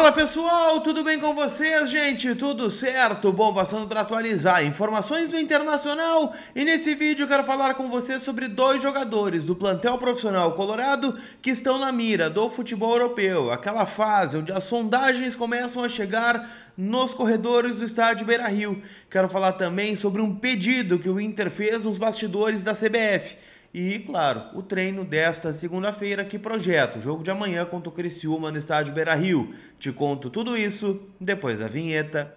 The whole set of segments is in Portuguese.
Fala pessoal, tudo bem com vocês, gente? Tudo certo? Bom, passando para atualizar informações do Internacional, e nesse vídeo eu quero falar com vocês sobre dois jogadores do plantel profissional colorado que estão na mira do futebol europeu, aquela fase onde as sondagens começam a chegar nos corredores do estádio Beira-Rio. Quero falar também sobre um pedido que o Inter fez nos bastidores da CBF. E, claro, o treino desta segunda-feira que projeta o jogo de amanhã contra o Criciúma no estádio Beira-Rio. Te conto tudo isso depois da vinheta.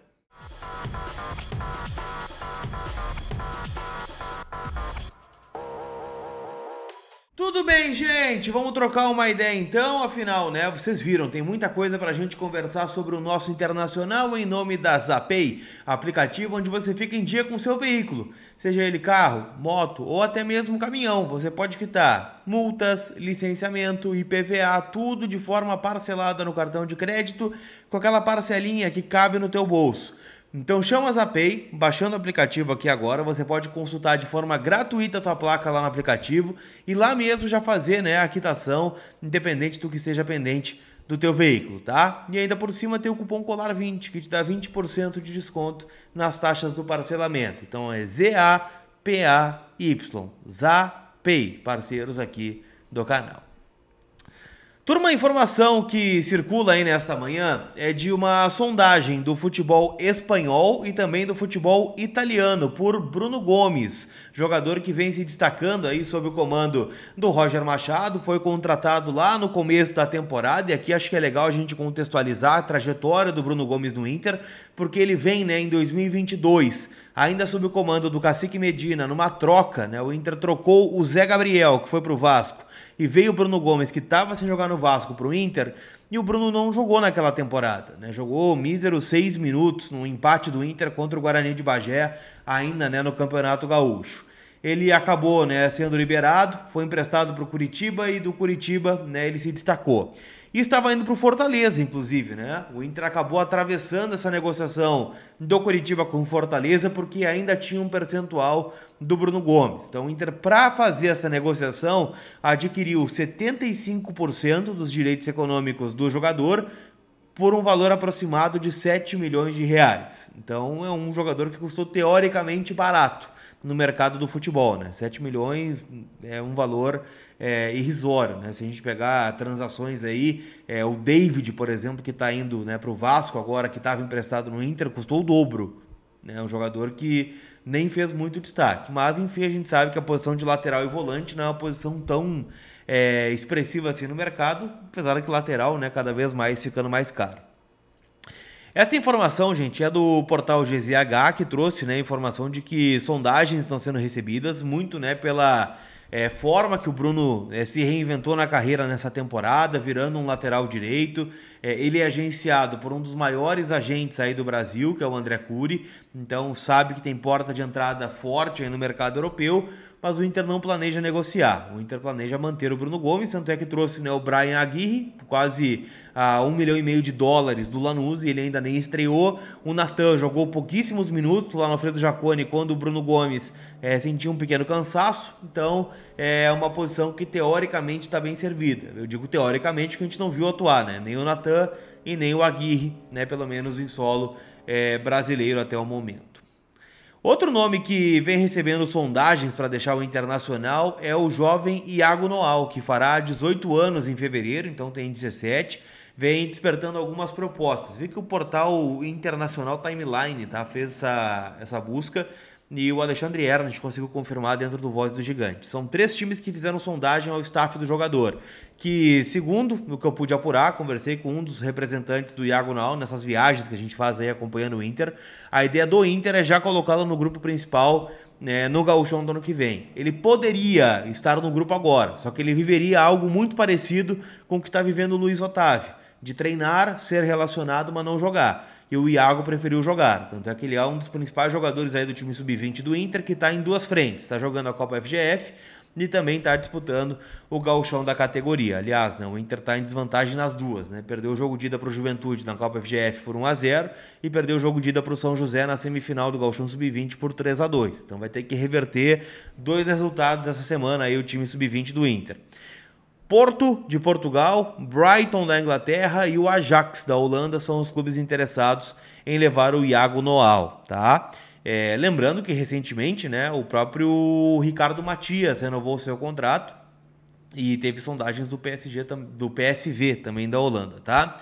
Tudo bem, gente? Vamos trocar uma ideia então, afinal, né? Vocês viram, tem muita coisa pra gente conversar sobre o nosso Internacional em nome da Zapay, aplicativo onde você fica em dia com o seu veículo, seja ele carro, moto ou até mesmo caminhão. Você pode quitar multas, licenciamento, IPVA, tudo de forma parcelada no cartão de crédito, com aquela parcelinha que cabe no teu bolso. Então chama a Zapay, baixando o aplicativo aqui agora, você pode consultar de forma gratuita a tua placa lá no aplicativo e lá mesmo já fazer, né, a quitação, independente do que seja pendente do teu veículo, tá? E ainda por cima tem o cupom COLAR20, que te dá 20% de desconto nas taxas do parcelamento. Então é Z-A-P-A-Y, Zapay, parceiros aqui do canal. Turma, a informação que circula aí nesta manhã é de uma sondagem do futebol espanhol e também do futebol italiano por Bruno Gomes, jogador que vem se destacando aí sob o comando do Roger Machado, foi contratado lá no começo da temporada e aqui acho que é legal a gente contextualizar a trajetória do Bruno Gomes no Inter, porque ele vem, né, em 2022, ainda sob o comando do Cacique Medina, numa troca, né, o Inter trocou o Zé Gabriel, que foi pro Vasco, e veio o Bruno Gomes, que estava sem jogar no Vasco, para o Inter, e o Bruno não jogou naquela temporada, né? Jogou míseros 6 minutos no empate do Inter contra o Guarani de Bagé, ainda, né, no Campeonato Gaúcho. Ele acabou, né, sendo liberado, foi emprestado para o Curitiba e do Curitiba, né, ele se destacou. E estava indo para o Fortaleza, inclusive, né? O Inter acabou atravessando essa negociação do Curitiba com o Fortaleza porque ainda tinha um percentual do Bruno Gomes. Então o Inter, para fazer essa negociação, adquiriu 75% dos direitos econômicos do jogador por um valor aproximado de 7 milhões de reais. Então é um jogador que custou teoricamente barato no mercado do futebol, né? 7 milhões é um valor irrisório, né? Se a gente pegar transações aí, o David, por exemplo, que está indo, né, para o Vasco agora, que estava emprestado no Inter, custou o dobro, né? Um jogador que nem fez muito destaque, mas enfim, a gente sabe que a posição de lateral e volante não é uma posição tão expressiva assim no mercado, apesar que lateral, né, cada vez mais ficando mais caro. Esta informação, gente, é do portal GZH, que trouxe, né, informação de que sondagens estão sendo recebidas muito, né, pela forma que o Bruno se reinventou na carreira nessa temporada, virando um lateral direito. Ele é agenciado por um dos maiores agentes aí do Brasil, que é o André Curi, então sabe que tem porta de entrada forte aí no mercado europeu, mas o Inter não planeja negociar. O Inter planeja manter o Bruno Gomes, tanto é que trouxe, né, o Bryan Aguirre, quase $1,5 milhão do Lanús, e ele ainda nem estreou. O Natan jogou pouquíssimos minutos lá no Alfredo Jaconi, quando o Bruno Gomes sentiu um pequeno cansaço. Então é uma posição que teoricamente está bem servida. Eu digo teoricamente porque a gente não viu atuar, né? Nem o Natan e nem o Aguirre, né, pelo menos em solo brasileiro até o momento. Outro nome que vem recebendo sondagens para deixar o Internacional é o jovem Iago Noal, que fará 18 anos em fevereiro, então tem 17, vem despertando algumas propostas. Vi que o portal Internacional Timeline, tá, fez essa busca e o Alexandre Ernst conseguiu confirmar dentro do Voz do Gigante. São 3 times que fizeram sondagem ao staff do jogador, que, segundo o que eu pude apurar, conversei com um dos representantes do Iago Noal nessas viagens que a gente faz aí acompanhando o Inter, a ideia do Inter é já colocá-lo no grupo principal, né, no Gauchão do ano que vem. Ele poderia estar no grupo agora, só que ele viveria algo muito parecido com o que está vivendo o Luiz Otávio, de treinar, ser relacionado, mas não jogar. E o Iago preferiu jogar, tanto é que ele é um dos principais jogadores aí do time sub-20 do Inter, que está em duas frentes, está jogando a Copa FGF e também está disputando o gauchão da categoria. Aliás, né, o Inter está em desvantagem nas duas, né? Perdeu o jogo de ida para o Juventude na Copa FGF por 1-0 e perdeu o jogo de ida para o São José na semifinal do gauchão sub-20 por 3-2. Então vai ter que reverter 2 resultados essa semana aí o time sub-20 do Inter. Porto, de Portugal, Brighton, da Inglaterra e o Ajax, da Holanda, são os clubes interessados em levar o Iago Noal, tá? Lembrando que recentemente, né, o próprio Ricardo Matias renovou seu contrato e teve sondagens do PSG, do PSV também da Holanda, tá?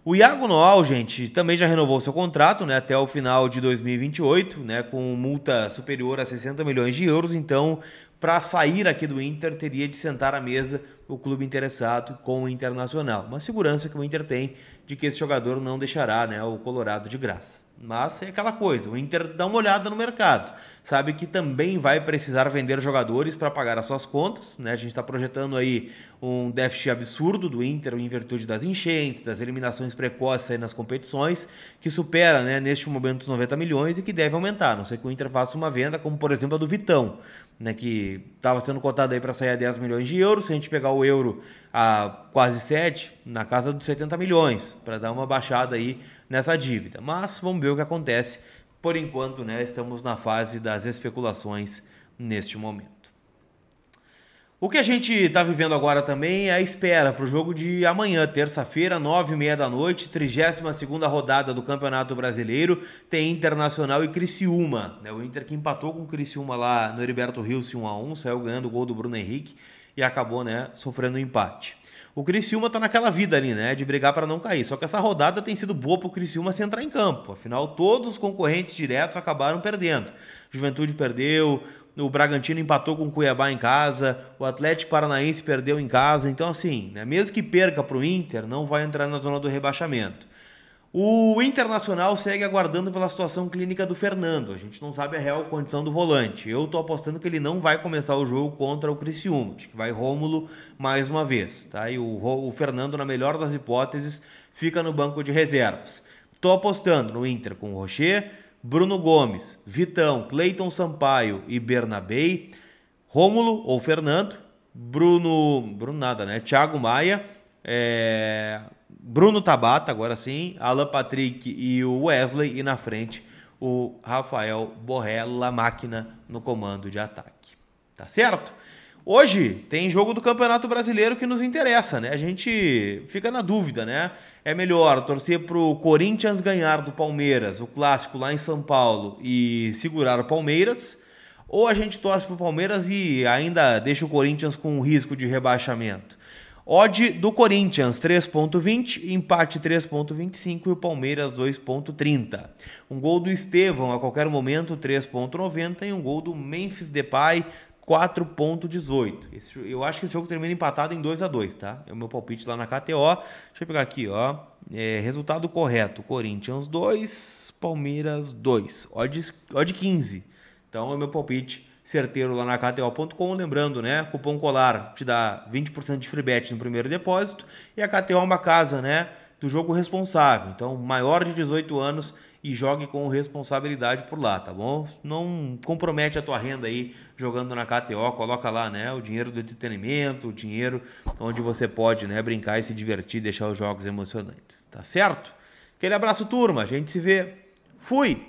O Iago Noal, gente, também já renovou seu contrato, né, até o final de 2028, né, com multa superior a 60 milhões de euros. Então, para sair aqui do Inter, teria de sentar à mesa o clube interessado com o Internacional. Uma segurança que o Inter tem de que esse jogador não deixará, né, o Colorado de graça. Mas é aquela coisa, o Inter dá uma olhada no mercado, sabe que também vai precisar vender jogadores para pagar as suas contas, né? A gente está projetando aí um déficit absurdo do Inter em virtude das enchentes, das eliminações precoces aí nas competições, que supera, né, neste momento os 90 milhões e que deve aumentar, a não ser que o Inter faça uma venda, como por exemplo a do Vitão, né, que estava sendo cotado aí para sair a 10 milhões de euros, se a gente pegar o euro a quase 7, na casa dos 70 milhões, para dar uma baixada aí nessa dívida. Mas vamos ver o que acontece. Por enquanto, né, estamos na fase das especulações neste momento. O que a gente está vivendo agora também é a espera para o jogo de amanhã, terça-feira, 9h30 da noite, 32ª rodada do Campeonato Brasileiro, tem Internacional e Criciúma, né? O Inter que empatou com o Criciúma lá no Heriberto Rios 1-1, saiu ganhando o gol do Bruno Henrique e acabou, né, sofrendo um empate. O Criciúma tá naquela vida ali, né, de brigar para não cair. Só que essa rodada tem sido boa pro Criciúma se entrar em campo. Afinal, todos os concorrentes diretos acabaram perdendo. Juventude perdeu, o Bragantino empatou com o Cuiabá em casa, o Atlético Paranaense perdeu em casa. Então, assim, né, mesmo que perca pro Inter, não vai entrar na zona do rebaixamento. O Internacional segue aguardando pela situação clínica do Fernando. A gente não sabe a real condição do volante. Eu tô apostando que ele não vai começar o jogo contra o Criciúma. Acho que vai Rômulo mais uma vez, tá? E o Fernando, na melhor das hipóteses, fica no banco de reservas. Tô apostando no Inter com o Rocher, Bruno Gomes, Vitão, Cleiton Sampaio e Bernabei, Rômulo ou Fernando, Bruno nada, né? Thiago Maia, Bruno Tabata, agora sim, Alan Patrick e o Wesley, e na frente o Rafael Borrella, máquina no comando de ataque. Tá certo? Hoje tem jogo do Campeonato Brasileiro que nos interessa, né? A gente fica na dúvida, né? É melhor torcer pro Corinthians ganhar do Palmeiras, o clássico lá em São Paulo, e segurar o Palmeiras, ou a gente torce pro Palmeiras e ainda deixa o Corinthians com um risco de rebaixamento? Odd do Corinthians 3.20, empate 3.25 e o Palmeiras 2.30. Um gol do Estevão a qualquer momento 3.90 e um gol do Memphis Depay 4.18. Eu acho que esse jogo termina empatado em 2-2, tá? É o meu palpite lá na KTO. Deixa eu pegar aqui, ó. Resultado correto: Corinthians 2, Palmeiras 2. Odd 15. Então é o meu palpite certeiro lá na KTO.com, lembrando, né, cupom COLAR te dá 20% de free bet no primeiro depósito, e a KTO é uma casa, né, do jogo responsável, então maior de 18 anos e jogue com responsabilidade por lá, tá bom? Não compromete a tua renda aí jogando na KTO, coloca lá, né, o dinheiro do entretenimento, o dinheiro onde você pode, né, brincar e se divertir, deixar os jogos emocionantes, tá certo? Aquele abraço, turma, a gente se vê, fui!